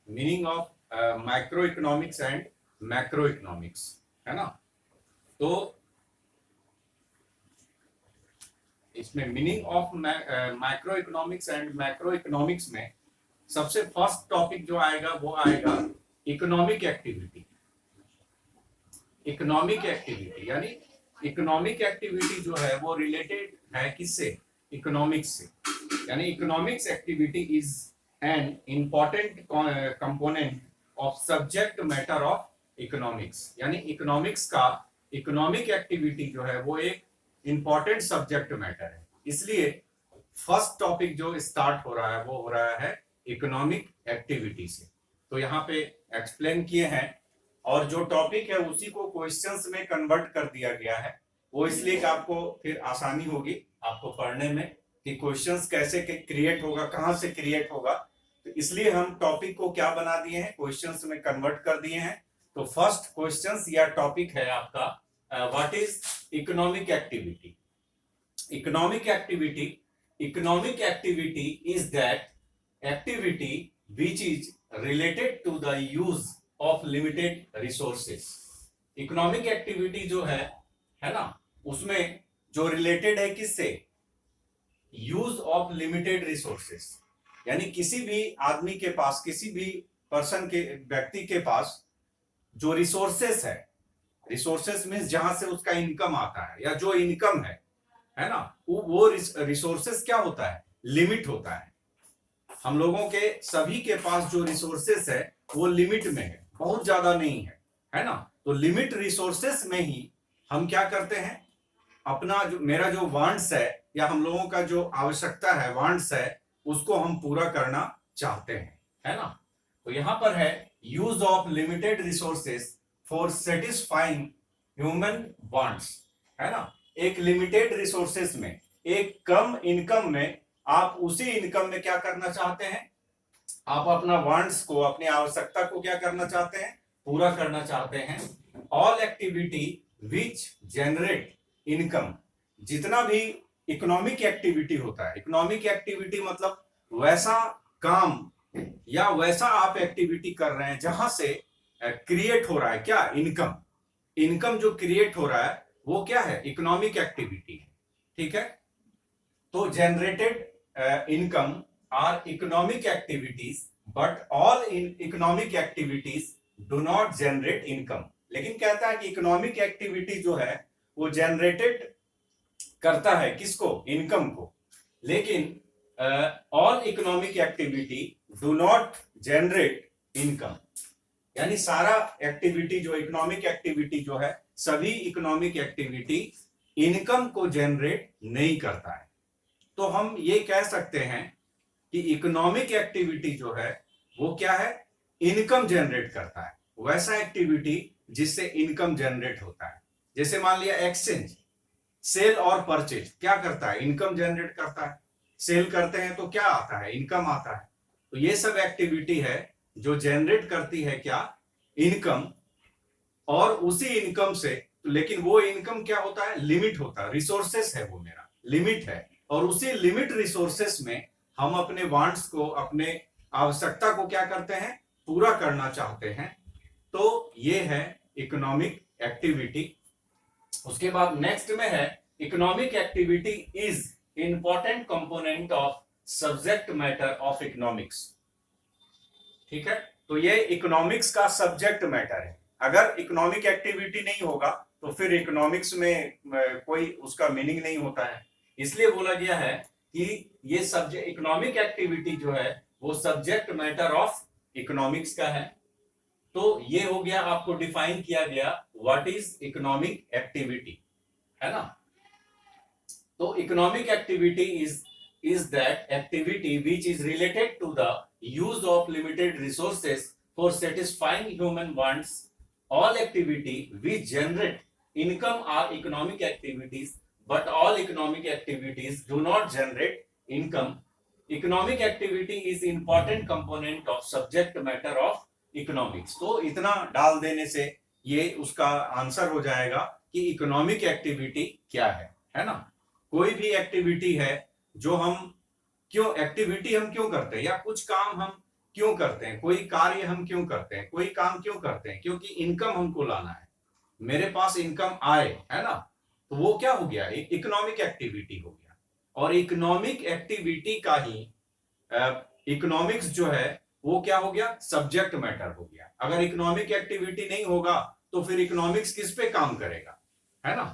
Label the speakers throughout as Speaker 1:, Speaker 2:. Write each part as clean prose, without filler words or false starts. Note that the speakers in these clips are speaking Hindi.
Speaker 1: Meaning of micro economics and macro economics, है ना। तो इसमें meaning of micro economics and macro economics में सबसे फर्स्ट टॉपिक जो आएगा वो आएगा इकोनॉमिक एक्टिविटी। इकोनॉमिक एक्टिविटी यानी इकोनॉमिक एक्टिविटी जो है वो रिलेटेड है किससे? इकोनॉमिक्स से। यानी economics activity is an important component of subject matter of economics. यानी इकोनॉमिक्स का इकोनॉमिक एक्टिविटी जो है वो एक इंपॉर्टेंट सब्जेक्ट मैटर है। इसलिए फर्स्ट टॉपिक जो स्टार्ट हो रहा है वो हो रहा है इकोनॉमिक एक्टिविटी से। तो यहाँ पे एक्सप्लेन किए हैं और जो टॉपिक है उसी को क्वेश्चंस में कन्वर्ट कर दिया गया है। वो इसलिए कि आपको फिर आसानी होगी आपको पढ़ने में कि क्वेश्चंस कैसे क्रिएट होगा, कहां से क्रिएट होगा। तो इसलिए हम टॉपिक को क्या बना दिए हैं, क्वेश्चंस में कन्वर्ट कर दिए हैं। तो फर्स्ट क्वेश्चंस या टॉपिक है आपका what is economic activity. Economic activity is that activity which is related to the use of limited resources. Economic activity जो है ना, उसमें जो रिलेटेड है किससे? Use of limited resources. यानी किसी भी आदमी के पास, किसी भी पर्सन के, व्यक्ति के पास जो रिसोर्सेस है, रिसोर्सेस मीन्स जहां से उसका इनकम आता है या जो इनकम है ना, वो रिसोर्सेस क्या होता है? लिमिट होता है। हम लोगों के सभी के पास जो रिसोर्सेस है वो लिमिट में है, बहुत ज्यादा नहीं है ना। तो लिमिट रिसोर्सेस में ही हम क्या करते हैं, अपना जो मेरा जो वांट्स है या हम लोगों का जो आवश्यकता है, वांट्स है, उसको हम पूरा करना चाहते हैं, है ना। तो यहां पर है use of limited resources for satisfying human wants, है ना। एक लिमिटेड रिसोर्सेस में, एक कम इनकम में आप उसी इनकम में क्या करना चाहते हैं? आप अपना वांट्स को, अपनी आवश्यकता को क्या करना चाहते हैं? पूरा करना चाहते हैं। All activity which generate income. जितना भी इकोनॉमिक एक्टिविटी होता है, इकोनॉमिक एक्टिविटी मतलब वैसा काम या वैसा आप एक्टिविटी कर रहे हैं जहां से क्रिएट हो रहा है क्या? इनकम। इनकम जो क्रिएट हो रहा है वो क्या है? इकोनॉमिक एक्टिविटी है, ठीक है। तो generated income are economic activities but all in economic activities do not generate income। लेकिन कहता है कि इकोनॉमिक एक्टिविटी जो है वो जनरेटेड करता है किसको? इनकम को। लेकिन all economic activity do not generate income. यानी सारा एक्टिविटी जो इकोनॉमिक एक्टिविटी जो है, सभी इकोनॉमिक एक्टिविटी इनकम को जनरेट नहीं करता है। तो हम ये कह सकते हैं कि इकोनॉमिक एक्टिविटी जो है वो क्या है? इनकम जनरेट करता है, वैसा एक्टिविटी जिससे इनकम जनरेट होता है। जैसे मान लिया एक्सचेंज, सेल और परचेज क्या करता है? इनकम जनरेट करता है। सेल करते हैं तो क्या आता है? इनकम आता है। तो ये सब एक्टिविटी है जो जनरेट करती है क्या? इनकम। और उसी इनकम से, लेकिन वो इनकम क्या होता है? लिमिट होता है। रिसोर्सेस है वो, मेरा लिमिट है, और उसी लिमिट रिसोर्सेस में हम अपने वांट्स को, अपने आवश्यकता को क्या करते हैं? पूरा करना चाहते हैं। तो ये है इकोनॉमिक एक्टिविटी। उसके बाद नेक्स्ट में है economic activity is important component of subject matter of economics. ठीक है, तो ये इकोनॉमिक्स का सब्जेक्ट मैटर है। अगर इकोनॉमिक एक्टिविटी नहीं होगा तो फिर इकोनॉमिक्स में कोई उसका मीनिंग नहीं होता है। इसलिए बोला गया है कि ये सब्जेक्ट, इकोनॉमिक एक्टिविटी जो है वो सब्जेक्ट मैटर ऑफ इकोनॉमिक्स का है। तो ये हो गया, आपको डिफाइन किया गया व्हाट इज इकोनॉमिक एक्टिविटी, है ना। तो economic activity is that activity which is related to the use of limited resources for satisfying human wants. All activity which generate income are economic activities but all economic activities do not generate income। economic activity is important component of subject matter of economics। तो इतना डाल देने से ये उसका आंसर हो जाएगा कि इकोनॉमिक एक्टिविटी क्या है ना। कोई भी एक्टिविटी है जो हम, क्यों एक्टिविटी हम क्यों करते हैं, या कुछ काम हम क्यों करते हैं, कोई कार्य हम क्यों करते हैं, कोई काम क्यों करते हैं, क्योंकि इनकम हमको लाना है, मेरे पास इनकम आए, है ना। तो वो क्या हो गया, एक इकोनॉमिक एक्टिविटी हो गया। और इकोनॉमिक एक्टिविटी का ही इकोनॉमिक्स जो है वो क्या हो गया, सब्जेक्ट मैटर हो गया। अगर इकोनॉमिक एक्टिविटी नहीं होगा तो फिर इकोनॉमिक्स किस पे काम करेगा, है ना।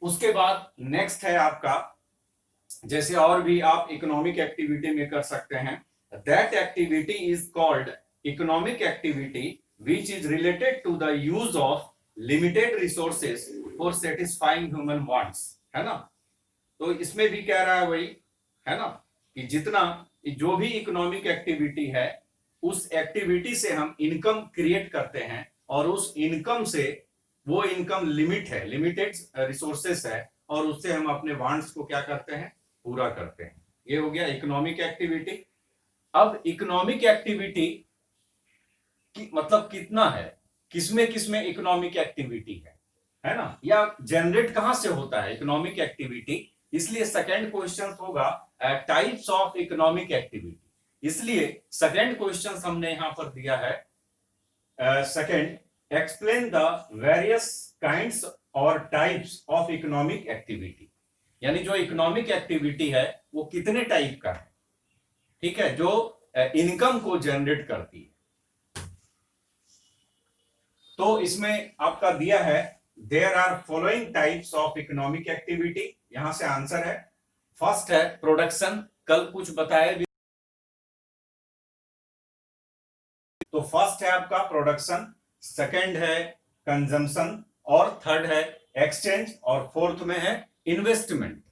Speaker 1: उसके बाद नेक्स्ट है आपका, जैसे और भी आप इकोनॉमिक एक्टिविटी में कर सकते हैं, that activity is called economic activity which is related to the use of limited resources for satisfying human wants, है ना। तो इसमें भी कह रहा है वही, है ना, कि जितना जो भी इकोनॉमिक एक्टिविटी है उस एक्टिविटी से हम इनकम क्रिएट करते हैं, और उस इनकम से, वो इनकम लिमिट है, लिमिटेड रिसोर्सेस है, और उससे हम अपने वांट्स को क्या करते हैं, पूरा करते हैं। ये हो गया इकोनॉमिक एक्टिविटी। अब इकोनॉमिक एक्टिविटी की मतलब कितना है, किसमें किसमें इकोनॉमिक एक्टिविटी है ना, या जनरेट कहां से होता है इकोनॉमिक एक्टिविटी। इसलिए सेकंड क्वेश्चन होगा टाइप्स ऑफ इकोनॉमिक एक्टिविटी। इसलिए सेकंड क्वेश्चन हमने यहां पर दिया है, second, explain the various kinds और टाइप्स ऑफ इकोनॉमिक एक्टिविटी। यानी जो इकोनॉमिक एक्टिविटी है वो कितने टाइप का है, ठीक है, जो इनकम को जनरेट करती है। तो इसमें आपका दिया है, there are following types of economic activity, यहां से आंसर है। फर्स्ट है प्रोडक्शन, कल कुछ बताया भी, तो फर्स्ट है आपका प्रोडक्शन, सेकंड है कंजम्पशन, और थर्ड है एक्सचेंज, और फोर्थ में है इन्वेस्टमेंट।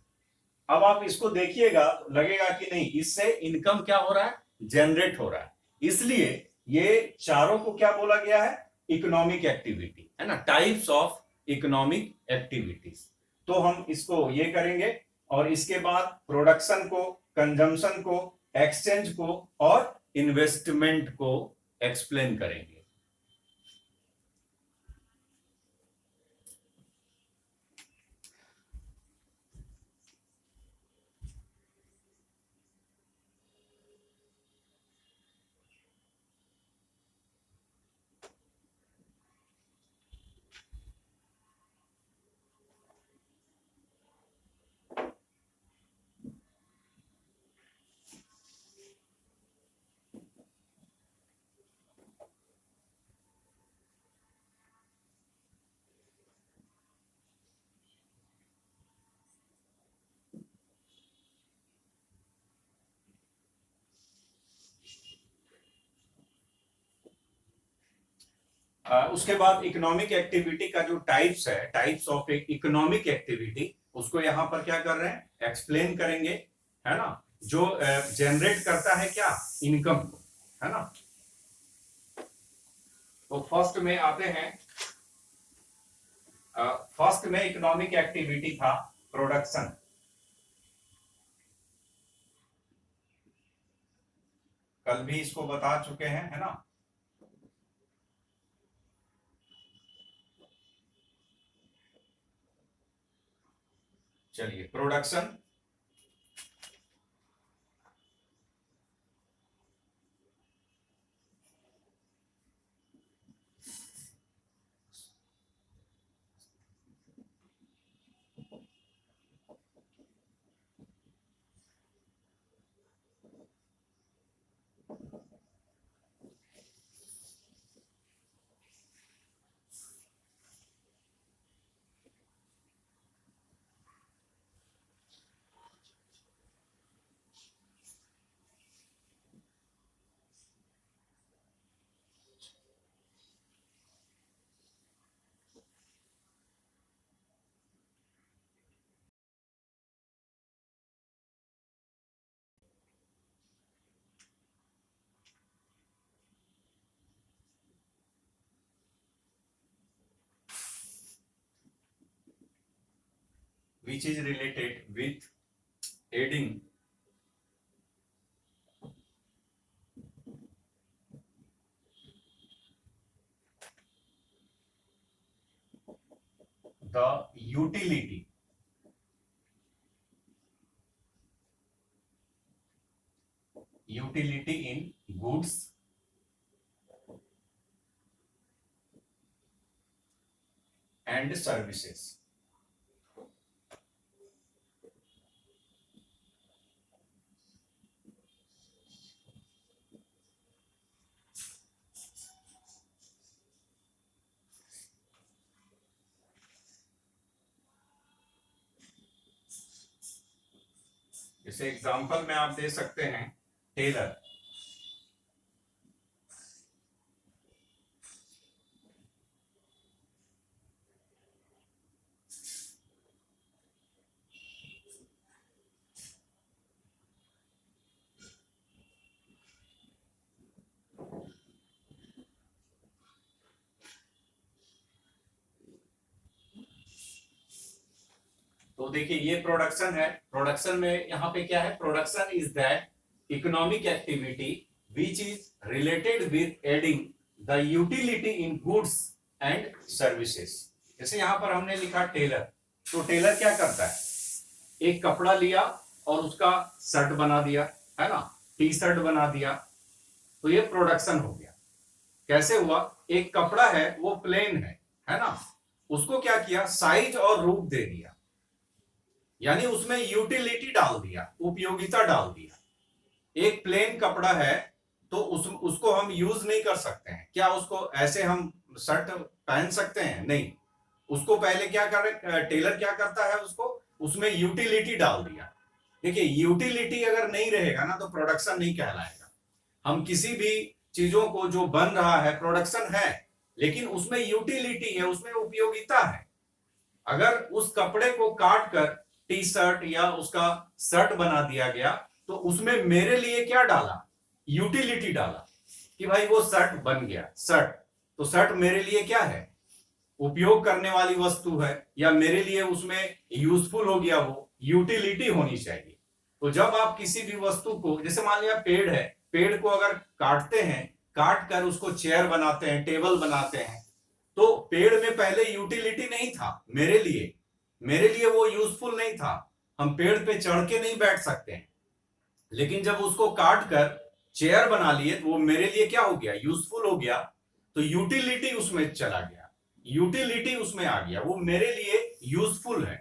Speaker 1: अब आप इसको देखिएगा, लगेगा कि नहीं, इससे इनकम क्या हो रहा है, जनरेट हो रहा है। इसलिए ये चारों को क्या बोला गया है, इकोनॉमिक एक्टिविटी, है ना, टाइप्स ऑफ इकोनॉमिक एक्टिविटीज। तो हम इसको ये करेंगे, और इसके बाद प्रोडक्शन को, कंजम्पशन को, एक्सचेंज को और इन्वेस्टमेंट को एक्सप्लेन करेंगे। उसके बाद इकोनॉमिक एक्टिविटी का जो टाइप्स है, टाइप्स ऑफ इकोनॉमिक एक्टिविटी, उसको यहां पर क्या कर रहे हैं, एक्सप्लेन करेंगे, है ना, जो जनरेट करता है क्या, इनकम को, है ना। तो फर्स्ट में आते हैं, फर्स्ट में इकोनॉमिक एक्टिविटी था प्रोडक्शन। कल भी इसको बता चुके हैं, है ना। चलिए, production, which is related with aiding the utility in goods and services. जैसे एग्जांपल में आप दे सकते हैं टेलर। तो देखिए ये प्रोडक्शन है। प्रोडक्शन में यहां पे क्या है, production is that economic activity which is related with adding the utility in goods and services. जैसे यहां पर हमने लिखा टेलर, तो टेलर क्या करता है, एक कपड़ा लिया और उसका शर्ट बना दिया, है ना, टी शर्ट बना दिया, तो ये प्रोडक्शन हो गया। कैसे हुआ, एक कपड़ा है वो प्लेन है ना, उसको क्या किया, साइज और रूप दे दिया, यानी उसमें यूटिलिटी डाल दिया, उपयोगिता डाल दिया। एक प्लेन कपड़ा है तो उसको हम यूज नहीं कर सकते हैं क्या, उसको ऐसे हम शर्ट पहन सकते हैं, नहीं। उसको पहले क्या कर, टेलर क्या करता है, उसको उसमें यूटिलिटी डाल दिया। देखिए यूटिलिटी अगर नहीं रहेगा ना तो प्रोडक्शन नहीं कहलाएगा। हम किसी भी चीजों को जो बन रहा है प्रोडक्शन है, लेकिन उसमें यूटिलिटी है, उसमें उपयोगिता है। अगर उस कपड़े को काट कर टी शर्ट या उसका शर्ट बना दिया गया तो उसमें मेरे लिए क्या डाला, यूटिलिटी डाला कि भाई वो शर्ट बन गया, शर्ट, तो शर्ट मेरे लिए क्या है, उपयोग करने वाली वस्तु है, या मेरे लिए उसमें यूजफुल हो गया, वो यूटिलिटी होनी चाहिए। तो जब आप किसी भी वस्तु को, जैसे मान लिया पेड़ है, पेड़ को अगर काटते हैं, काट कर उसको चेयर बनाते हैं, टेबल बनाते हैं, तो पेड़ में पहले यूटिलिटी नहीं था मेरे लिए वो यूजफुल नहीं था, हम पेड़ पे चढ़ के नहीं बैठ सकते हैं। लेकिन जब उसको काट कर चेयर बना लिए तो वो मेरे लिए क्या हो गया, यूजफुल हो गया, तो यूटिलिटी उसमें चला गया, यूटिलिटी उसमें आ गया, वो मेरे लिए यूजफुल है।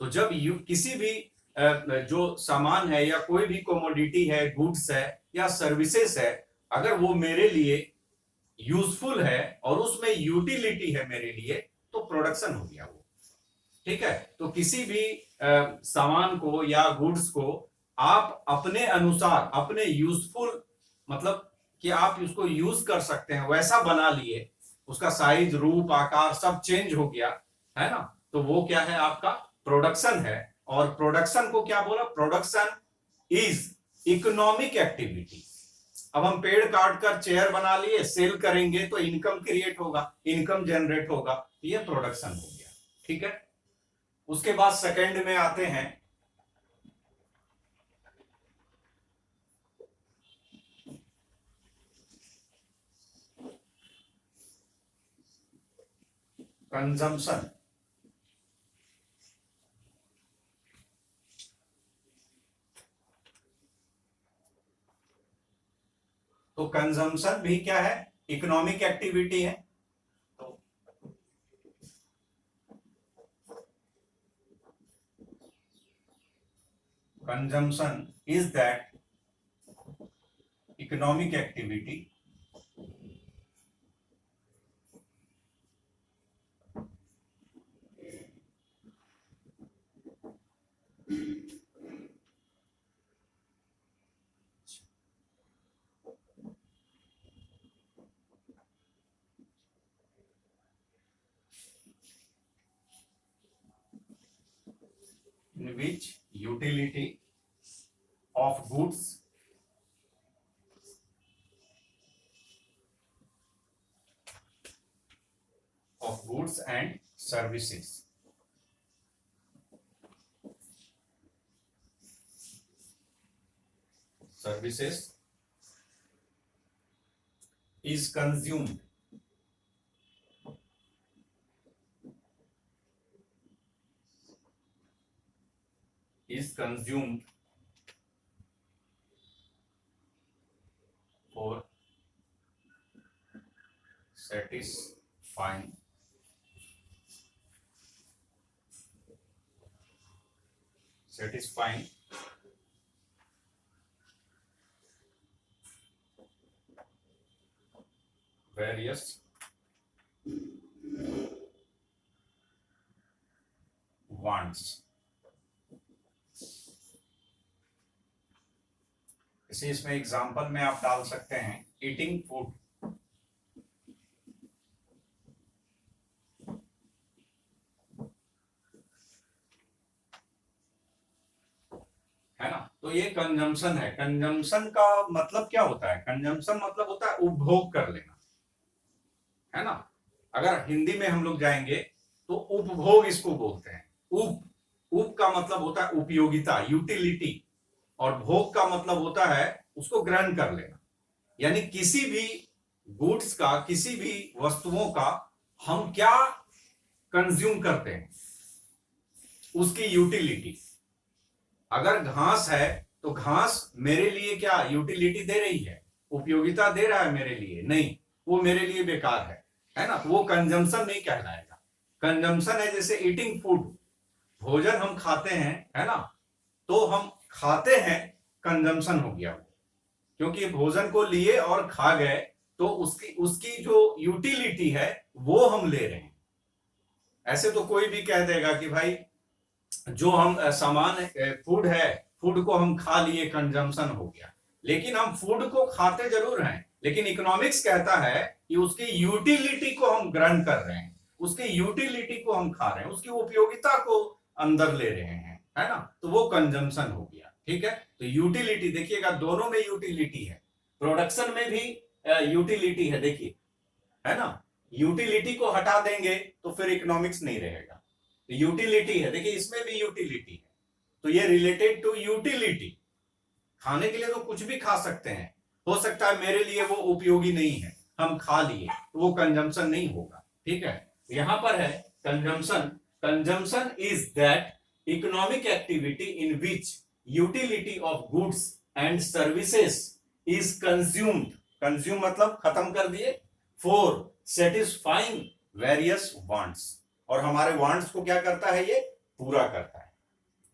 Speaker 1: तो जब किसी भी जो सामान है या कोई भी कमोडिटी है, गुड्स है या सर्विसेज है, अगर वो मेरे लिए यूजफुल है और उसमें यूटिलिटी है मेरे लिए, तो प्रोडक्शन हो गया वो। ठीक है, तो किसी भी सामान को या गुड्स को आप अपने अनुसार, अपने यूजफुल, मतलब कि आप उसको यूज कर सकते हैं, वैसा बना लिए, उसका साइज, रूप, आकार सब चेंज हो गया, है ना, तो वो क्या है, आपका प्रोडक्शन है। और प्रोडक्शन को क्या बोला, प्रोडक्शन इज इकोनॉमिक एक्टिविटी। अब हम पेड़ काट कर चेयर बना लिए, सेल करेंगे तो इनकम क्रिएट होगा, इनकम जनरेट होगा, ये प्रोडक्शन हो गया। ठीक है, उसके बाद सेकंड में आते हैं कंजम्पशन। तो कंजम्पशन भी क्या है, इकोनॉमिक एक्टिविटी है। तो consumption is that economic activity in which utility of goods and services is consumed for satisfying satisfying various wants। इसी इसमें एग्जांपल में आप डाल सकते हैं ईटिंग फूड, है ना। तो ये कंजम्पशन है। कंजम्पशन का मतलब क्या होता है? कंजम्पशन मतलब होता है उपभोग कर लेना, है ना। अगर हिंदी में हम लोग जाएंगे तो उपभोग इसको बोलते हैं। उप का मतलब होता है उपयोगिता, यूटिलिटी, और भोग का मतलब होता है उसको ग्रहण कर लेना। यानी किसी भी गुड्स का, किसी भी वस्तुओं का हम क्या कंज्यूम करते हैं, उसकी यूटिलिटी। अगर घास है तो घास मेरे लिए क्या यूटिलिटी दे रही है, उपयोगिता दे रहा है मेरे लिए? नहीं, वो मेरे लिए बेकार है ना। तो वो कंजम्पशन नहीं कहलाएगा। कंजम्पशन है जैसे ईटिंग फूड, भोजन हम खाते हैं, है ना। तो हम खाते हैं, कंजम्पशन हो गया वो, क्योंकि भोजन को लिए और खा गए, तो उसकी उसकी जो यूटिलिटी है वो हम ले रहे हैं। ऐसे तो कोई भी कह देगा कि भाई जो हम सामान फूड है, फूड को हम खा लिए, कंजम्पशन हो गया। लेकिन हम फूड को खाते जरूर हैं, लेकिन इकोनॉमिक्स कहता है कि उसकी यूटिलिटी को हम ग्रहण कर रहे हैं, उसकी यूटिलिटी को हम खा रहे हैं, उसकी उपयोगिता को अंदर ले रहे हैं, है ना। तो वो कंजम्पशन हो गया। ठीक है, तो यूटिलिटी देखिएगा, दोनों में यूटिलिटी है। प्रोडक्शन में भी यूटिलिटी है, देखिए, है ना। यूटिलिटी को हटा देंगे तो फिर इकोनॉमिक्स नहीं रहेगा। यूटिलिटी है, देखिए इसमें भी यूटिलिटी है, तो ये रिलेटेड टू यूटिलिटी। खाने के लिए तो कुछ भी खा सकते हैं, हो सकता है मेरे लिए वो उपयोगी नहीं है, हम खा लिए, तो वो कंजम्पशन नहीं होगा। ठीक है, यहां पर है consumption. Consumption is that economic activity in which utility of goods and services is consumed. Consume मतलब खत्म कर दिए, फॉर सेटिस्फाइंग वेरियस वांट्स, और हमारे वांट्स को क्या करता है? ये पूरा करता है।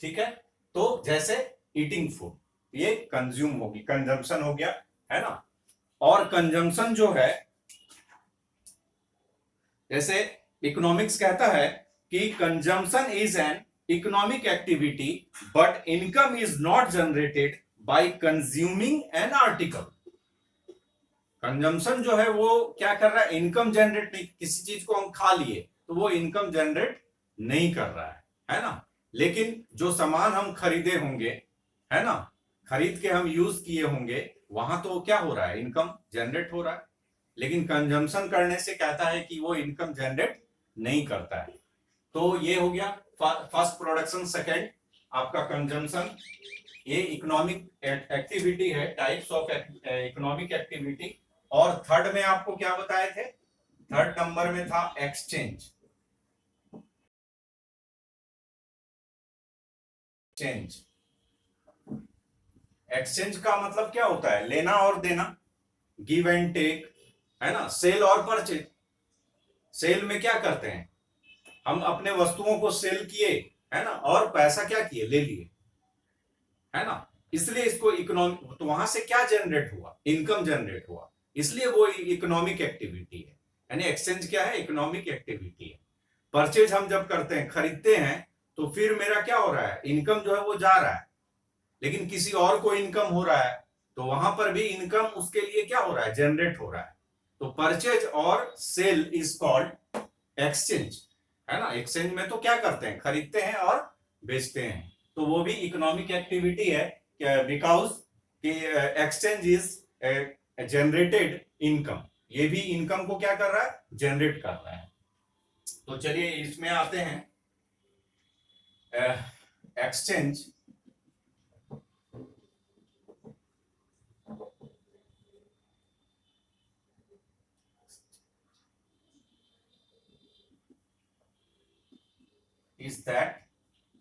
Speaker 1: ठीक है, तो जैसे ईटिंग फूड, ये कंज्यूम होगी, कंजम्पशन हो गया, है ना। और कंजम्पशन जो है, जैसे इकोनॉमिक्स कहता है कि consumption is an economic activity but income is not generated by consuming an article. Consumption जो है वो क्या कर रहा है? इनकम जनरेट नहीं। किसी चीज को हम खा लिए तो वो इनकम जनरेट नहीं कर रहा है ना। लेकिन जो सामान हम खरीदे होंगे, है ना, खरीद के हम यूज किए होंगे, वहां तो क्या हो रहा है? इनकम जनरेट हो रहा है। लेकिन कंजम्पशन करने से कहता है कि वो इनकम जनरेट नहीं करता है। तो ये हो गया फर्स्ट प्रोडक्शन, सेकंड आपका कंजम्पशन। ये इकोनॉमिक एक्टिविटी है, टाइप्स ऑफ इकोनॉमिक एक्टिविटी। और थर्ड में आपको क्या बताए थे? थर्ड नंबर में था एक्सचेंज। एक्सचेंज, एक्सचेंज का मतलब क्या होता है? लेना और देना, गिव एंड टेक, है ना। सेल और परचेज। सेल में क्या करते हैं? हम अपने वस्तुओं को सेल किए, है ना, और पैसा क्या किए? ले लिए, है ना। इसलिए इसको इकोनॉमिक, तो वहां से क्या जनरेट हुआ? इनकम जनरेट हुआ, इसलिए वो इकोनॉमिक एक्टिविटी है। यानी एक्सचेंज क्या है? इकोनॉमिक एक्टिविटी है। परचेज हम जब करते हैं, खरीदते हैं, तो फिर मेरा क्या हो रहा है? इनकम जो है वो जा रहा है, लेकिन किसी और को इनकम हो रहा है, तो वहां पर भी इनकम उसके लिए क्या हो रहा है? जनरेट हो रहा है। तो परचेज और सेल इज कॉल्ड एक्सचेंज, है ना। एक्सचेंज में तो क्या करते हैं? खरीदते हैं और बेचते हैं, तो वो भी इकोनॉमिक एक्टिविटी है, because exchange is generated income. ये भी इनकम को क्या कर रहा है? जनरेट कर रहा है। तो चलिए इसमें आते हैं। Exchange is that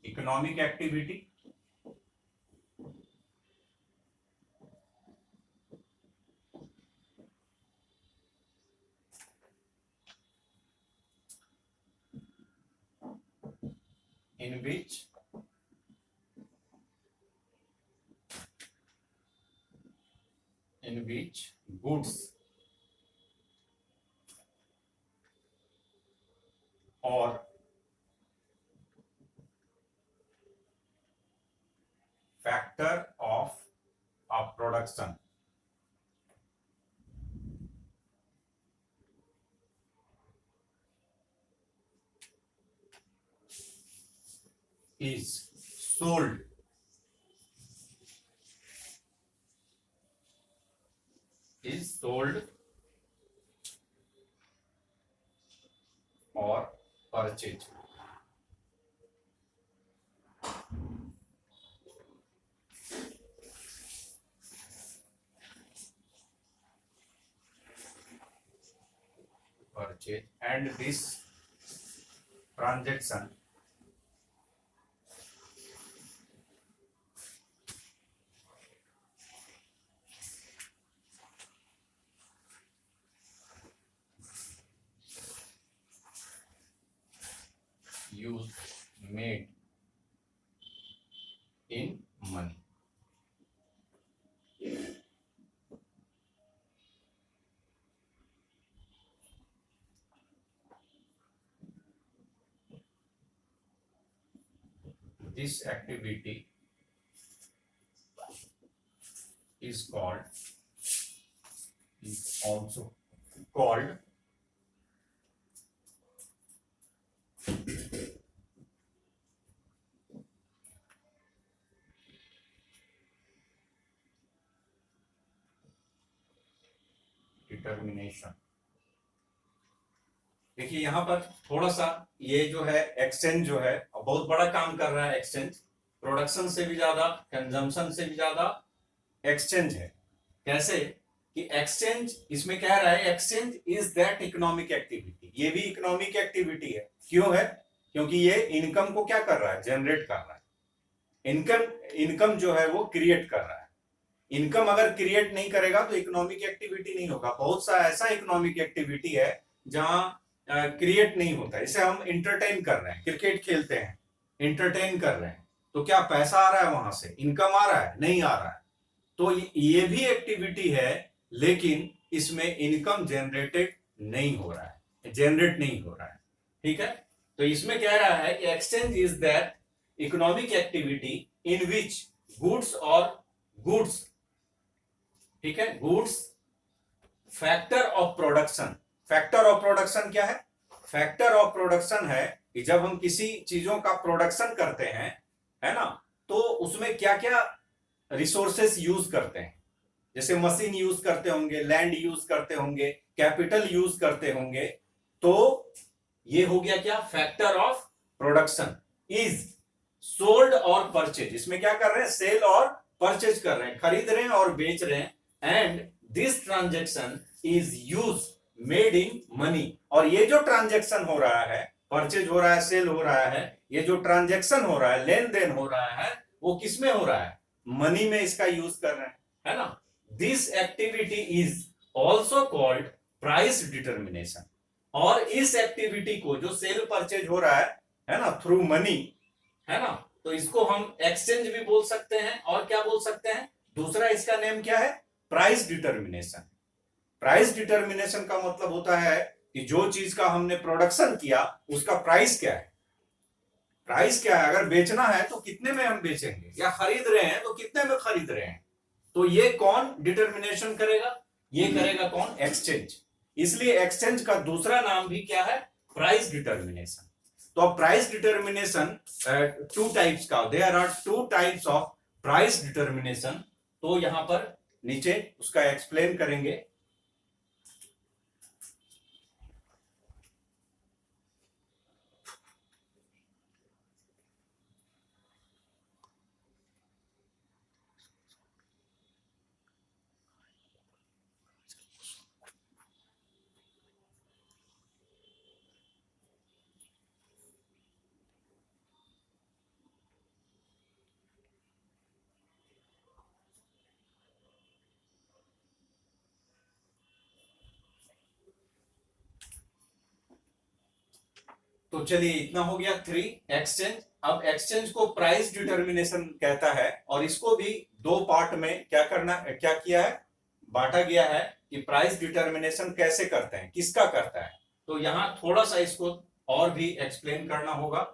Speaker 1: economic activity in which goods or factor of a production is sold or purchased. And this transaction use made in money. This activity is also called determination. देखिए यहां पर थोड़ा सा ये जो है एक्सचेंज जो है बहुत बड़ा काम कर रहा है। एक्सचेंज प्रोडक्शन से भी ज्यादा, कंजम्पशन से भी ज्यादा एक्सचेंज है। कैसे कि एक्सचेंज इसमें कह रहा है exchange is that economic activity. ये भी इकोनॉमिक एक्टिविटी है। क्यों है? क्योंकि ये इनकम को क्या कर रहा है? जनरेट कर रहा है। इनकम जो है वो क्रिएट कर रहा है। इनकम अगर क्रिएट नहीं करेगा तो इकोनॉमिक एक्टिविटी नहीं होगा। बहुत सा ऐसा इकोनॉमिक एक्टिविटी है जहां क्रिएट नहीं होता। इसे हम इंटरटेन कर रहे हैं, क्रिकेट खेलते हैं, इंटरटेन कर रहे हैं, तो क्या पैसा आ रहा है? वहां से इनकम आ रहा है? नहीं आ रहा है। तो ये भी एक्टिविटी है लेकिन इसमें इनकम जनरेट नहीं हो रहा है। ठीक है, तो इसमें कह रहा है कि exchange is that economic activity in which goods, ठीक है, goods factor of production. Factor of production क्या है? फैक्टर ऑफ प्रोडक्शन है कि जब हम किसी चीजों का प्रोडक्शन करते हैं, है ना, तो उसमें क्या क्या रिसोर्सेस यूज करते हैं। जैसे मशीन यूज करते होंगे, लैंड यूज करते होंगे, कैपिटल यूज करते होंगे। तो ये हो गया क्या? Factor of production is sold और परचेज। इसमें क्या कर रहे हैं? सेल और परचेज कर रहे हैं, खरीद रहे हैं और बेच रहे हैं। And this transaction is use made in money. और ये जो ट्रांजेक्शन हो रहा है, परचेज हो रहा है, सेल हो रहा है, ये जो ट्रांजेक्शन हो रहा है, लेन देन हो रहा है, वो किसमें हो रहा है? मनी में इसका यूज कर रहे हैं, है ना। This activity is also called price determination. और इस एक्टिविटी को जो सेल परचेज हो रहा है ना, थ्रू मनी, है ना, तो इसको हम एक्सचेंज भी बोल सकते हैं। और क्या बोल सकते हैं? दूसरा इसका नेम क्या है? Price determination. प्राइस डिटर्मिनेशन का मतलब होता है कि जो चीज का हमने प्रोडक्शन किया उसका प्राइस क्या है। प्राइस क्या है? अगर बेचना है तो कितने में हम बेचेंगे, या खरीद रहे हैं तो कितने में खरीद रहे हैं। तो ये कौन डिटर्मिनेशन करेगा? ये करेगा कौन? एक्सचेंज। इसलिए एक्सचेंज का दूसरा नाम भी क्या है? Price determination. तो अब प्राइस डिटर्मिनेशन टू टाइप्स का, there are two types of price determination. तो यहां पर नीचे उसका एक्सप्लेन करेंगे। तो चलिए इतना हो गया 3 एक्सचेंज। अब एक्सचेंज को प्राइस डिटर्मिनेशन कहता है, और इसको भी दो पार्ट में क्या किया है, बांटा गया है कि प्राइस डिटर्मिनेशन कैसे करते हैं, किसका करता है। तो यहां थोड़ा सा इसको और भी एक्सप्लेन करना होगा।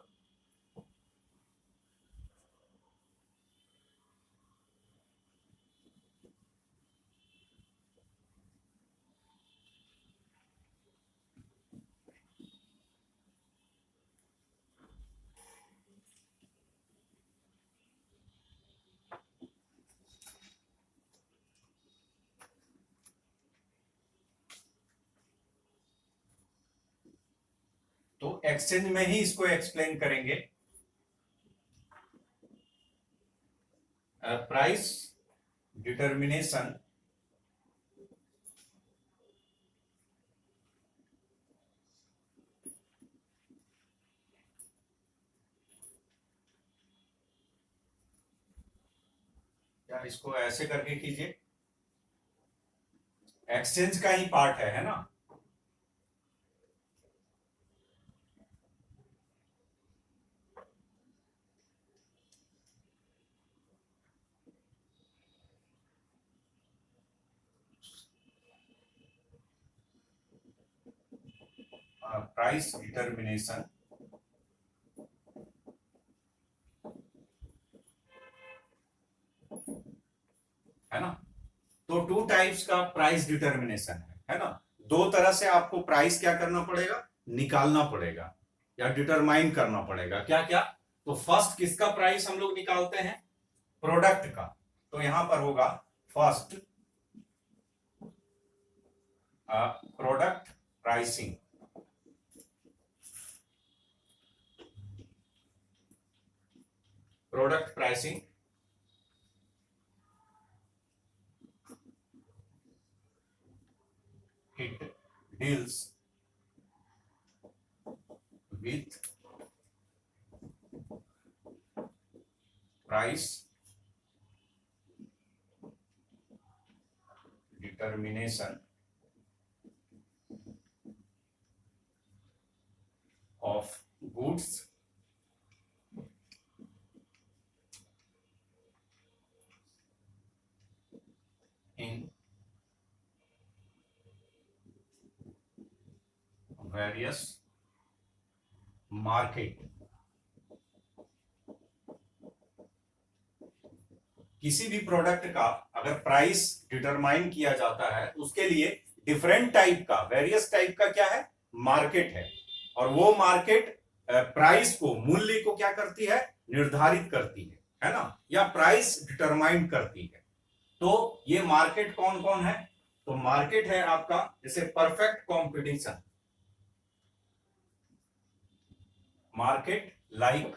Speaker 1: तो एक्सचेंज में ही इसको एक्सप्लेन करेंगे। प्राइस डिटर्मिनेशन या इसको ऐसे करके कीजिए, एक्सचेंज का ही पार्ट है ना। प्राइस डिटर्मिनेशन है ना। तो टू टाइप्स का प्राइस डिटर्मिनेशन है ना। दो तरह से आपको प्राइस क्या करना पड़ेगा, निकालना पड़ेगा या डिटरमाइन करना पड़ेगा। क्या क्या, तो फर्स्ट किसका प्राइस हम लोग निकालते हैं, प्रोडक्ट का। तो यहां पर होगा first product pricing, product pricing it deals with price determination of goods in various market। किसी भी प्रोडक्ट का अगर प्राइस डिटरमाइन किया जाता है, उसके लिए डिफरेंट टाइप का, वेरियस टाइप का क्या है, मार्केट है। और वो मार्केट प्राइस को, मूल्य को क्या करती है, निर्धारित करती है ना, या प्राइस डिटरमाइन करती है। तो ये मार्केट कौन कौन है, तो मार्केट है आपका जैसे perfect competition, market like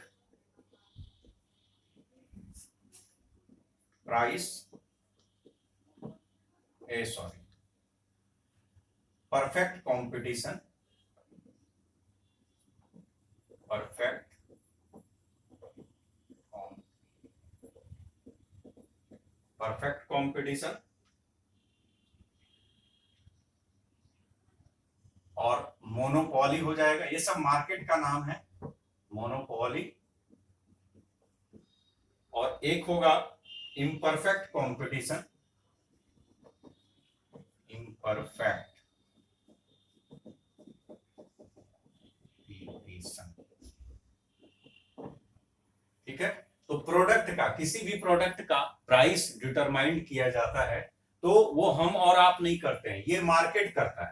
Speaker 1: price perfect competition, perfect competition और मोनोपोली हो जाएगा। ये सब मार्केट का नाम है, मोनोपोली। और एक होगा इम्परफेक्ट कंपटीशन, इम्परफेक्ट ठीक है। तो प्रोडक्ट का, किसी भी प्रोडक्ट का प्राइस डिटरमाइन किया जाता है, तो वो हम और आप नहीं करते हैं, ये मार्केट करता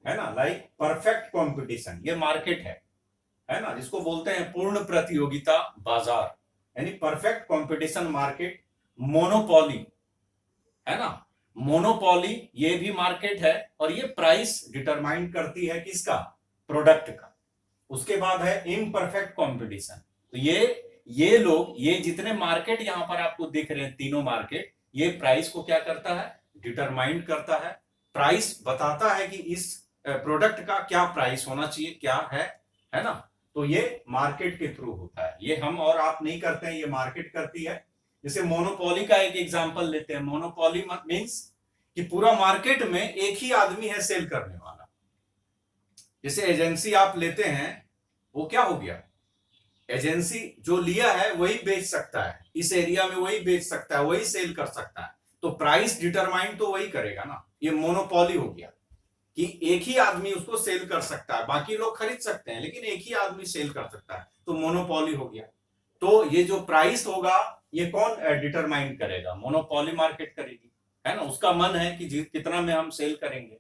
Speaker 1: है ना। लाइक परफेक्ट कंपटीशन, ये मार्केट है ना, जिसको बोलते हैं पूर्ण प्रतियोगिता बाजार, यानी परफेक्ट कंपटीशन मार्केट। मोनोपोली है ना, मोनोपोली ये भी मार्केट है, और ये प्राइस डिटरमाइन करती है किसका, प्रोडक्ट का। उसके बाद है इम्परफेक्ट कंपटीशन। तो ये लोग, ये जितने मार्केट यहां पर आपको दिख रहे हैं, तीनों मार्केट, ये प्राइस को क्या करता है, डिटरमाइन करता है। प्राइस बताता है कि इस प्रोडक्ट का क्या प्राइस होना चाहिए, क्या है ना। तो ये मार्केट के थ्रू होता है, ये हम और आप नहीं करते हैं, ये मार्केट करती है। जैसे मोनोपोली का एक एग्जांपल लेते हैं। मोनोपोली मींस कि पूरा मार्केट में एक ही आदमी है सेल करने वाला। जैसे एजेंसी आप लेते हैं, वो क्या हो गया, एजेंसी जो लिया है वही बेच सकता है, इस एरिया में वही बेच सकता है, वही सेल कर सकता है, तो प्राइस डिटरमाइन तो वही करेगा ना। ये मोनोपोली हो गया कि एक ही आदमी उसको सेल कर सकता है, बाकी लोग खरीद सकते हैं लेकिन एक ही आदमी सेल कर सकता है, तो मोनोपोली हो गया। तो ये जो प्राइस होगा ये कौन डिटरमाइन करेगा? मोनोपोली मार्केट करेगी, है ना, उसका मन है कि कितना में हम सेल करेंगे।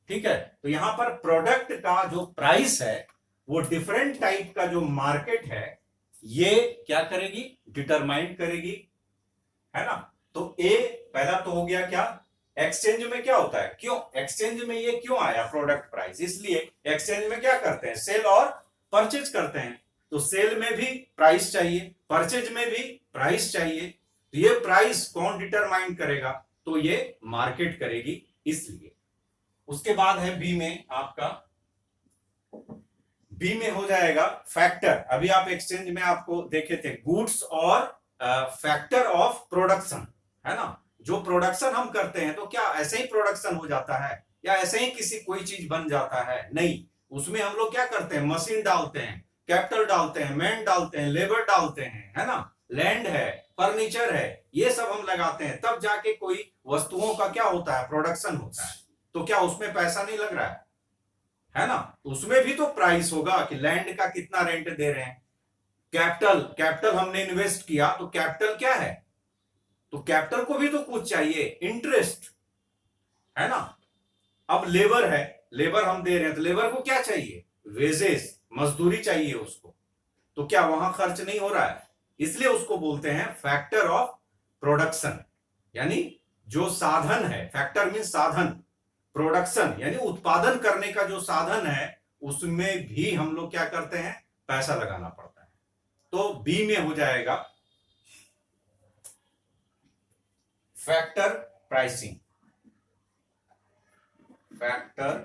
Speaker 1: ठीक है, तो यहां पर प्रोडक्ट का जो प्राइस है वो डिफरेंट टाइप का जो मार्केट है ये क्या करेगी? डिटरमाइन करेगी, है ना। तो ए पहला तो हो गया क्या? एक्सचेंज में क्या होता है, क्यों एक्सचेंज में ये क्यों आया प्रोडक्ट प्राइस? इसलिए एक्सचेंज में क्या करते हैं? सेल और परचेज करते हैं, तो सेल में भी प्राइस चाहिए, परचेज में भी प्राइस चाहिए, तो ये प्राइस कौन डिटरमाइन करेगा? तो ये मार्केट करेगी, इसलिए। उसके बाद है बी में आपका, बी में हो जाएगा फैक्टर। अभी आप एक्सचेंज में आपको देखे थे गुड्स और फैक्टर ऑफ प्रोडक्शन, है ना। जो प्रोडक्शन हम करते हैं तो क्या ऐसे ही प्रोडक्शन हो जाता है या ऐसे ही किसी कोई चीज बन जाता है? नहीं, उसमें हम लोग क्या करते हैं? मशीन डालते हैं, कैपिटल डालते हैं, मैन डालते हैं, लेबर डालते हैं, है ना, लैंड है, फर्नीचर है, ये सब हम लगाते हैं, तब जाके कोई वस्तुओं का क्या होता है? प्रोडक्शन होता है। तो क्या उसमें पैसा नहीं लग रहा है ना? उसमें भी तो प्राइस होगा कि लैंड का कितना रेंट दे रहे हैं। कैपिटल, कैपिटल हमने इन्वेस्ट किया तो कैपिटल क्या है? तो कैपिटल को भी तो कुछ चाहिए, इंटरेस्ट, है ना। अब लेबर है, लेबर हम दे रहे हैं तो लेबर को क्या चाहिए? वेजेस, मजदूरी चाहिए उसको, तो क्या वहां खर्च नहीं हो रहा है? इसलिए उसको बोलते हैं फैक्टर ऑफ प्रोडक्शन, यानी जो साधन है, फैक्टर मीन साधन, प्रोडक्शन यानी उत्पादन करने का जो साधन है उसमें भी हम लोग क्या करते हैं? पैसा लगाना पड़ता है। तो बी में हो जाएगा factor pricing, factor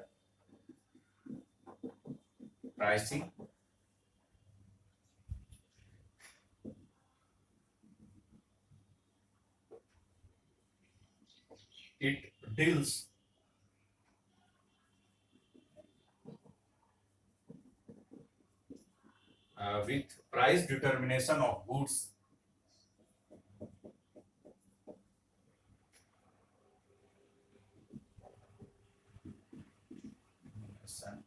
Speaker 1: pricing. It deals with price determination of goods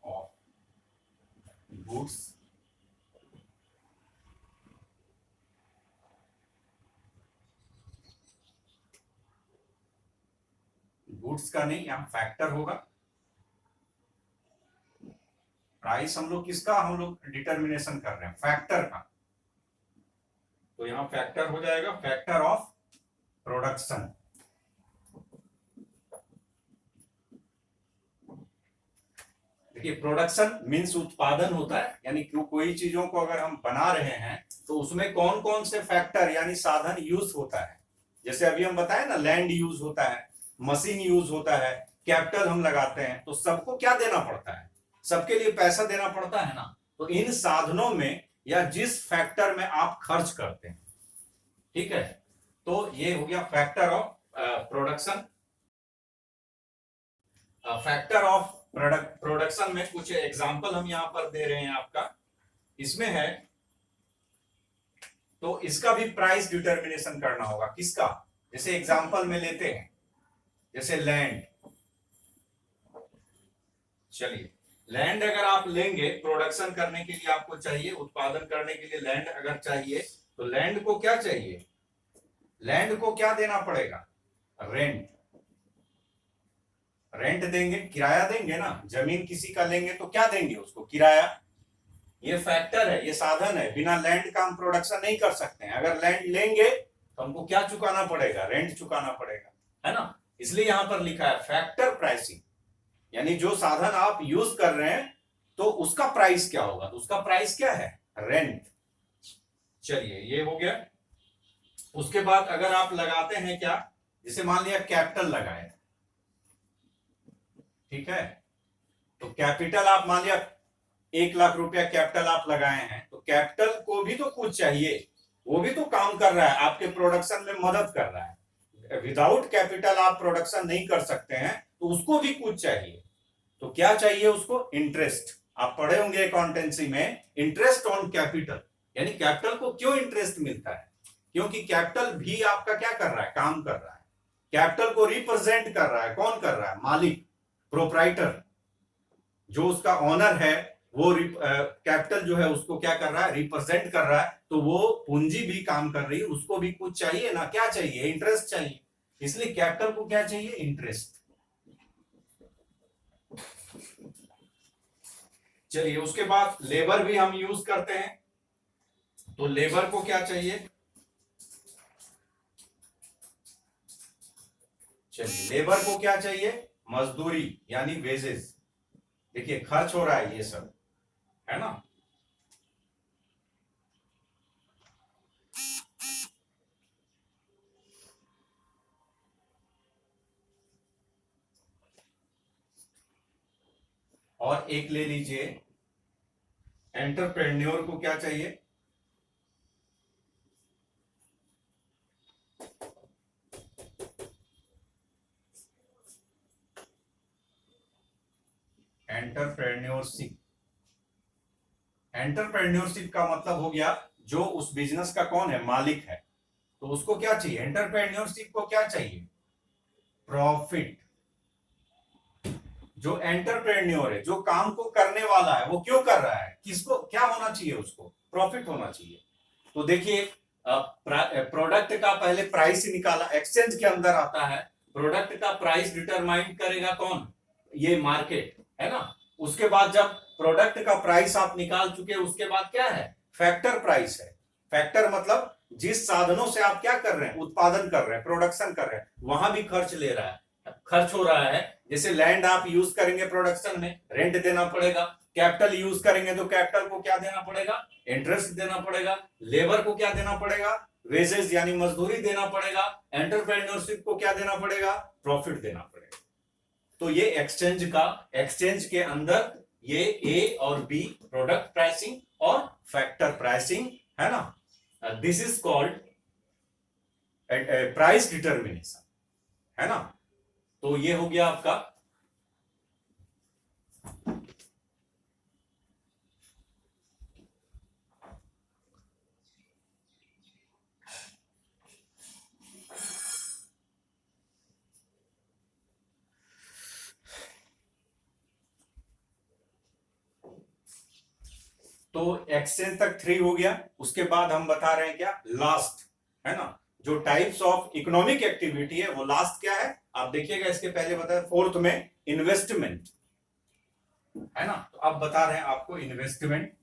Speaker 1: of goods goods का नहीं, यहां फैक्टर होगा। प्राइस हम लोग किसका हम लोग डिटर्मिनेशन कर रहे हैं? फैक्टर का, तो यहां फैक्टर हो जाएगा फैक्टर ऑफ प्रोडक्शन। देखिए प्रोडक्शन मीन्स उत्पादन होता है, यानी कोई चीजों को अगर हम बना रहे हैं तो उसमें कौन कौन से फैक्टर यानी साधन यूज होता है। जैसे अभी हम बताए ना, लैंड यूज होता है, मशीन यूज होता है, कैपिटल हम लगाते हैं, तो सबको क्या देना पड़ता है? सबके लिए पैसा देना पड़ता है ना। तो इन साधनों में या जिस फैक्टर में आप खर्च करते हैं, ठीक है, तो ये हो गया factor of production. Factor of production में कुछ एग्जांपल हम यहां पर दे रहे हैं आपका, इसमें है तो इसका भी प्राइस डिटर्मिनेशन करना होगा। किसका? जैसे एग्जांपल में लेते हैं, जैसे लैंड। चलिए, लैंड अगर आप लेंगे प्रोडक्शन करने के लिए आपको चाहिए, उत्पादन करने के लिए लैंड अगर चाहिए तो लैंड को क्या चाहिए? लैंड को क्या देना पड़ेगा? रेंट। रेंट देंगे, किराया देंगे ना। जमीन किसी का लेंगे तो क्या देंगे उसको? किराया। ये फैक्टर है, ये साधन है, बिना लैंड का हम प्रोडक्शन नहीं कर सकते हैं। अगर लैंड लेंगे तो हमको क्या चुकाना पड़ेगा? रेंट चुकाना पड़ेगा, है ना। इसलिए यहां पर लिखा है फैक्टर प्राइसिंग, यानी जो साधन आप यूज कर रहे हैं तो उसका प्राइस क्या होगा? तो उसका प्राइस क्या है? रेंट। चलिए, ये हो गया। उसके बाद अगर आप लगाते हैं क्या, जैसे मान लिया कैपिटल लगाए, ठीक है, तो कैपिटल आप मान लिया 1 लाख रुपया कैपिटल आप लगाए हैं, तो कैपिटल को भी तो कुछ चाहिए, वो भी तो काम कर रहा है, आपके प्रोडक्शन में मदद कर रहा है। विदाउट कैपिटल आप प्रोडक्शन नहीं कर सकते हैं, तो उसको भी कुछ चाहिए। तो क्या चाहिए उसको? इंटरेस्ट। आप पढ़े होंगे अकाउंटेंसी में, इंटरेस्ट ऑन कैपिटल, यानी कैपिटल को क्यों इंटरेस्ट मिलता है? क्योंकि कैपिटल भी आपका क्या कर रहा है, काम कर रहा है। कैपिटल को रिप्रेजेंट कर रहा है, कौन कर रहा है? मालिक, प्रोप्राइटर, जो उसका ऑनर है वो कैपिटल जो है उसको क्या कर रहा है, रिप्रेजेंट कर रहा है। तो वो पूंजी भी काम कर रही है, उसको भी कुछ चाहिए ना, क्या चाहिए? इंटरेस्ट चाहिए। इसलिए कैपिटल को क्या चाहिए? इंटरेस्ट। चलिए उसके बाद लेबर भी हम यूज करते हैं, तो लेबर को क्या चाहिए? चलिए लेबर को क्या चाहिए? मजदूरी यानी वेजेस। देखिए खर्च हो रहा है ये सब, है ना। और एक ले लीजिए, एंटरप्रेन्योर को क्या चाहिए? एंटरप्रेन्योरशिप। एंटरप्रेन्योरशिप का मतलब हो गया जो उस बिजनेस का कौन है, मालिक है। तो उसको क्या चाहिए? एंटरप्रेन्योरशिप को क्या चाहिए? प्रॉफिट। जो एंटरप्रेन्योर है, जो काम को करने वाला है, वो क्यों कर रहा है, किसको क्या होना चाहिए? उसको प्रॉफिट होना चाहिए। तो देखिए प्रोडक्ट का पहले प्राइस निकाला, एक्सचेंज के अंदर आता है। प्रोडक्ट का प्राइस डिटरमाइन करेगा कौन? ये मार्केट, है ना। उसके बाद जब प्रोडक्ट का प्राइस आप निकाल चुके, उसके बाद क्या है? फैक्टर प्राइस है। फैक्टर मतलब जिस साधनों से आप क्या कर रहे हैं, उत्पादन कर रहे हैं, प्रोडक्शन कर रहे हैं, वहां भी खर्च ले रहा है, खर्च हो रहा है। जैसे लैंड आप यूज करेंगे प्रोडक्शन में, रेंट देना पड़ेगा। कैपिटल यूज करेंगे तो कैपिटल को क्या देना पड़ेगा? इंटरेस्ट देना पड़ेगा। लेबर को क्या देना पड़ेगा? वेजेस यानी मजदूरी देना पड़ेगा। एंटरप्रेन्योरशिप को क्या देना पड़ेगा? प्रॉफिट देना पड़ेगा। तो ये एक्सचेंज के अंदर ये ए और बी, प्रोडक्ट प्राइसिंग और फैक्टर प्राइसिंग, है ना। This is called price determination, है ना। तो ये हो गया आपका। तो एक्सचेंज तक 3 हो गया। उसके बाद हम बता रहे हैं क्या, लास्ट, है ना। जो टाइप्स ऑफ इकोनॉमिक एक्टिविटी है वो लास्ट क्या है, आप देखिएगा। इसके पहले बताया फोर्थ में इन्वेस्टमेंट, है ना। तो अब बता रहे हैं आपको इन्वेस्टमेंट।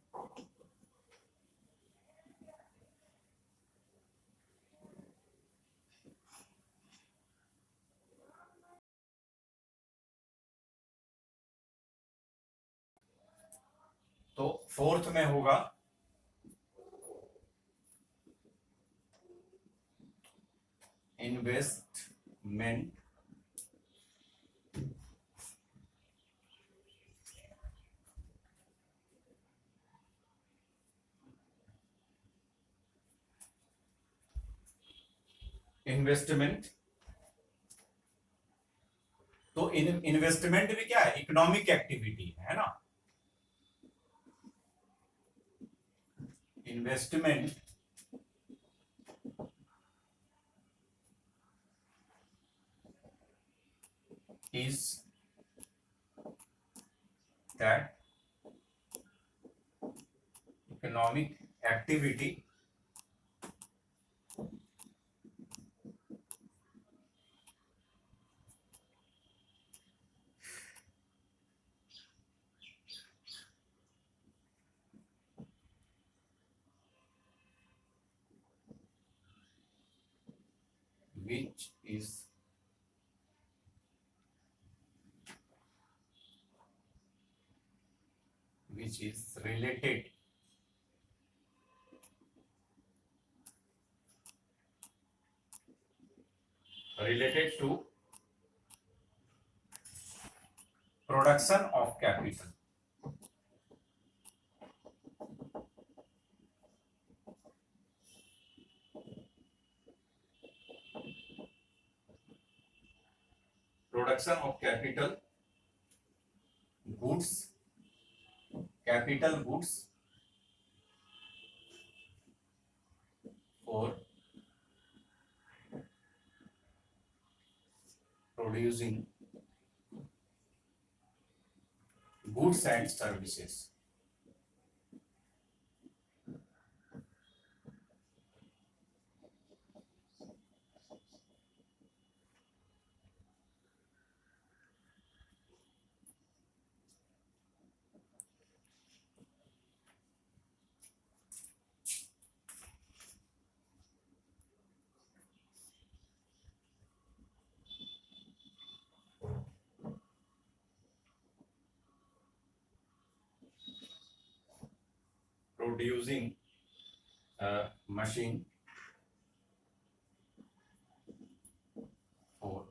Speaker 1: तो फोर्थ में होगा इन्वेस्टमेंट। इन्वेस्टमेंट, तो इन्वेस्टमेंट भी क्या है, इकोनॉमिक एक्टिविटी है ना। Investment is that economic activity which is related to production of capital. Production of capital goods, capital goods for producing goods and services. Producing a machine for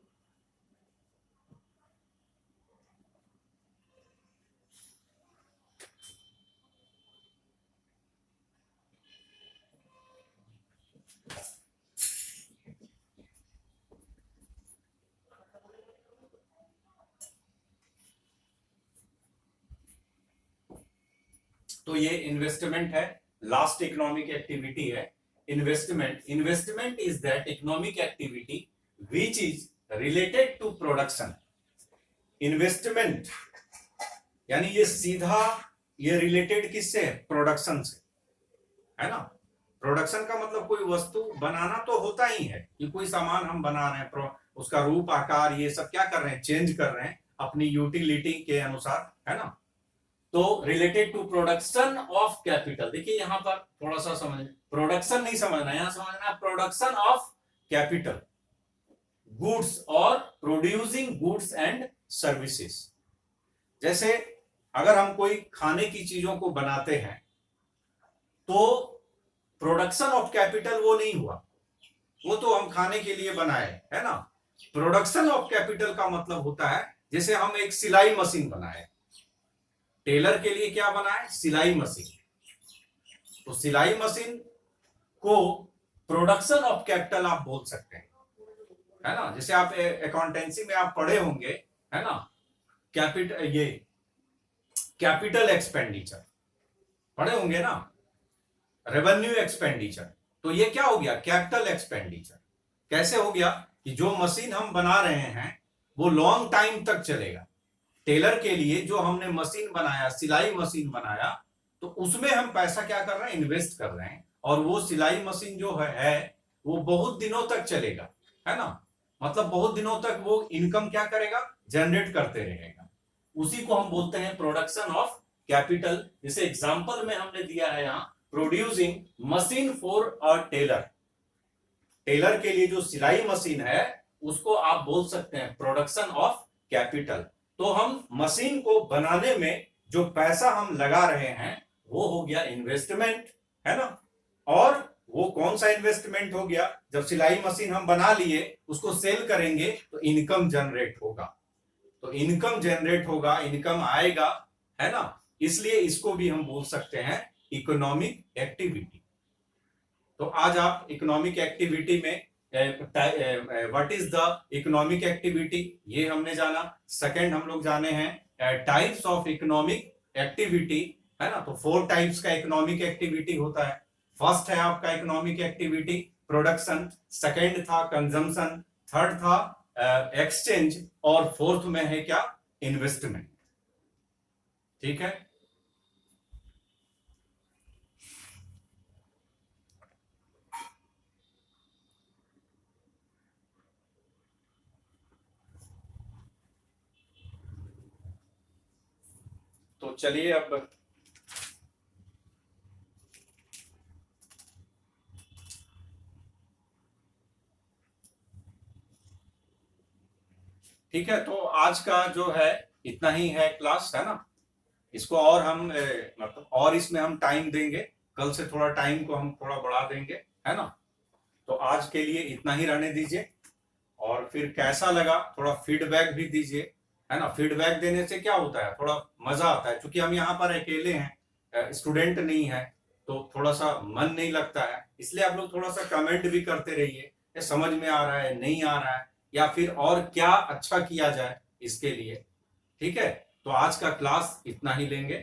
Speaker 1: तो ये इन्वेस्टमेंट है, लास्ट इकोनॉमिक एक्टिविटी है investment. Investment is that economic activity which is related to production. इन्वेस्टमेंट यानी ये सीधा ये रिलेटेड किससे है? प्रोडक्शन से, है ना. प्रोडक्शन का मतलब कोई वस्तु बनाना तो होता ही है कि कोई सामान हम बना रहे हैं, उसका रूप आकार ये सब क्या कर रहे हैं? चेंज कर रहे हैं अपनी यूटिलिटी के अनुसार, है ना. तो related to production of capital. देखिए यहां पर थोड़ा सा समझ, प्रोडक्शन नहीं समझना, यहां समझना प्रोडक्शन ऑफ कैपिटल गुड्स और प्रोड्यूसिंग गुड्स एंड सर्विसेज. जैसे अगर हम कोई खाने की चीजों को बनाते हैं तो प्रोडक्शन ऑफ कैपिटल वो नहीं हुआ, वो तो हम खाने के लिए बनाए, है ना. प्रोडक्शन ऑफ कैपिटल का मतलब होता है जैसे हम एक सिलाई मशीन बनाए, टेलर के लिए क्या बनाए? सिलाई मशीन. तो सिलाई मशीन को प्रोडक्शन ऑफ कैपिटल आप बोल सकते हैं, है ना. जैसे आप अकाउंटेंसी में आप पढ़े होंगे, है ना, कैपिटल एक्सपेंडिचर पढ़े होंगे ना, रेवेन्यू एक्सपेंडिचर. तो ये क्या हो गया? Capital expenditure. कैसे हो गया कि जो मशीन हम बना रहे हैं वो लॉन्ग टाइम तक चलेगा. टेलर के लिए जो हमने मशीन बनाया, सिलाई मशीन बनाया, तो उसमें हम पैसा क्या कर रहे हैं? इन्वेस्ट कर रहे हैं. और वो सिलाई मशीन जो है वो बहुत दिनों तक चलेगा, है ना. मतलब बहुत दिनों तक वो इनकम क्या करेगा? जनरेट करते रहेगा. उसी को हम बोलते हैं प्रोडक्शन ऑफ कैपिटल. जैसे एग्जांपल में हमने दिया है यहां producing machine for a tailor. Tailor के लिए जो सिलाई मशीन है उसको आप बोल सकते हैं प्रोडक्शन ऑफ कैपिटल. तो हम मशीन को बनाने में जो पैसा हम लगा रहे हैं वो हो गया इन्वेस्टमेंट, है ना. और वो कौन सा इन्वेस्टमेंट हो गया? जब सिलाई मशीन हम बना लिए उसको सेल करेंगे तो इनकम जनरेट होगा. तो इनकम जनरेट होगा, इनकम आएगा, है ना. इसलिए इसको भी हम बोल सकते हैं इकोनॉमिक एक्टिविटी. तो आज आप इकोनॉमिक एक्टिविटी में what is the economic activity ये हमने जाना. सेकंड हम लोग जाने हैं टाइप्स ऑफ इकोनॉमिक एक्टिविटी, है ना. तो 4 टाइप्स का इकोनॉमिक एक्टिविटी होता है. फर्स्ट है आपका इकोनॉमिक एक्टिविटी प्रोडक्शन, सेकंड था कंजम्पशन, थर्ड था एक्सचेंज, और फोर्थ में है क्या? इन्वेस्टमेंट. ठीक है. तो चलिए अब ठीक है. तो आज का जो है इतना ही है क्लास, है ना. इसको और हम मतलब और इसमें हम टाइम देंगे, कल से थोड़ा टाइम को हम थोड़ा बढ़ा देंगे, है ना. तो आज के लिए इतना ही रहने दीजिए. और फिर कैसा लगा थोड़ा फीडबैक भी दीजिए, है ना. फीडबैक देने से क्या होता है? थोड़ा मजा आता है. क्योंकि हम यहाँ पर अकेले हैं, स्टूडेंट नहीं है, तो थोड़ा सा मन नहीं लगता है. इसलिए आप लोग थोड़ा सा कमेंट भी करते रहिए, समझ में आ रहा है, नहीं आ रहा है, या फिर और क्या अच्छा किया जाए इसके लिए. ठीक है. तो आज का क्लास इतना ही लेंगे.